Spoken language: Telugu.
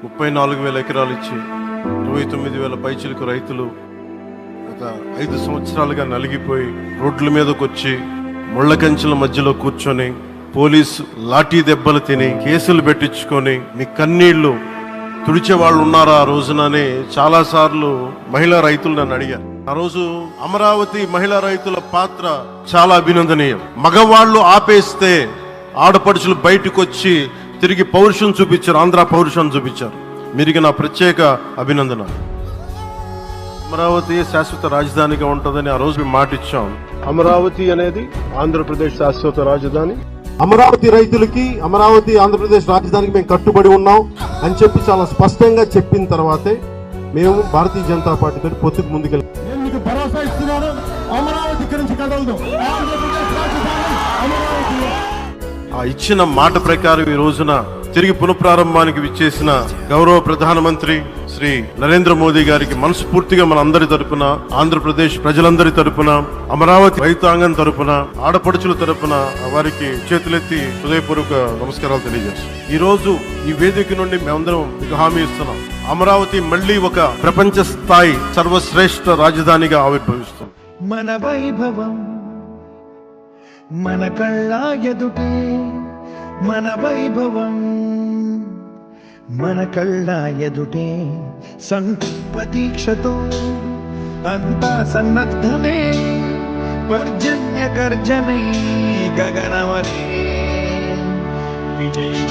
34,000 ఎకరాలు ఇచ్చి 29,000 పైచిలకు రైతులు గత 5 సంవత్సరాలుగా నలిగిపోయి రోడ్ల మీదకి వచ్చి ముళ్ళ కంచెల మధ్యలో కూర్చొని పోలీసు లాఠీ దెబ్బలు తిని కేసులు పెట్టించుకొని మీ కన్నీళ్లు తుడిచే వాళ్ళు ఉన్నారా ఆ రోజునని చాలా సార్లు మహిళా రైతులు నన్ను అడిగారు. ఆ రోజు అమరావతి మహిళా రైతుల పాత్ర చాలా అభినందనీయం. మగవాళ్ళు ఆపేస్తే ఆడపడుచులు బయటకు వచ్చి తిరిగి పౌరుషం చూపించారు, ఆంధ్ర పౌరుషం చూపించారు. మీరికి నా ప్రత్యేక అభినందన. అమరావతి శాశ్వత రాజధానిగా ఉంటుందని ఆ రోజు మాట ఇచ్చాం. అమరావతి అనేది ఆంధ్రప్రదేశ్ శాశ్వత రాజధాని. అమరావతి రైతులకి అమరావతి ఆంధ్రప్రదేశ్ రాజధానికి మేము కట్టుబడి ఉన్నాం అని చెప్పి చాలా స్పష్టంగా చెప్పిన తర్వాతే మేము భారతీయ జనతా పార్టీతో పొత్తుకు ముందుకెళ్ళాం. నేను మీకు భరోసా ఇస్తున్నాను, అమరావతి ఇక్కడి నుంచి కదలదు. ఆ ఇచ్చిన మాట ప్రకారం ఈ రోజున తిరిగి పునఃప్రారంభానికి విచ్చేసిన గౌరవ ప్రధానమంత్రి శ్రీ నరేంద్ర మోదీ గారికి మనస్ఫూర్తిగా మన అందరి తరపున, ఆంధ్రప్రదేశ్ ప్రజలందరి తరపున, అమరావతి రైతాంగం తరపున, ఆడపడుచుల తరపున వారికి చేతులెత్తి హృదయపూర్వక నమస్కారాలు తెలియజేస్తాం. ఈ రోజు ఈ వేదిక నుండి మేమందరం మీకు హామీ ఇస్తున్నాం, అమరావతి మళ్లీ ఒక ప్రపంచ స్థాయి సర్వశ్రేష్ఠ రాజధానిగా ఆవిర్భవిస్తుంది. మన వైభవం మన కళ్ళ ఎదుటే, మన వైభవం మన కళ్ళ ఎదుటే, సంకల్ప దీక్షతో అంతా సన్నద్ధమే, పర్జన్య గర్జనే గగనమనే విజయ్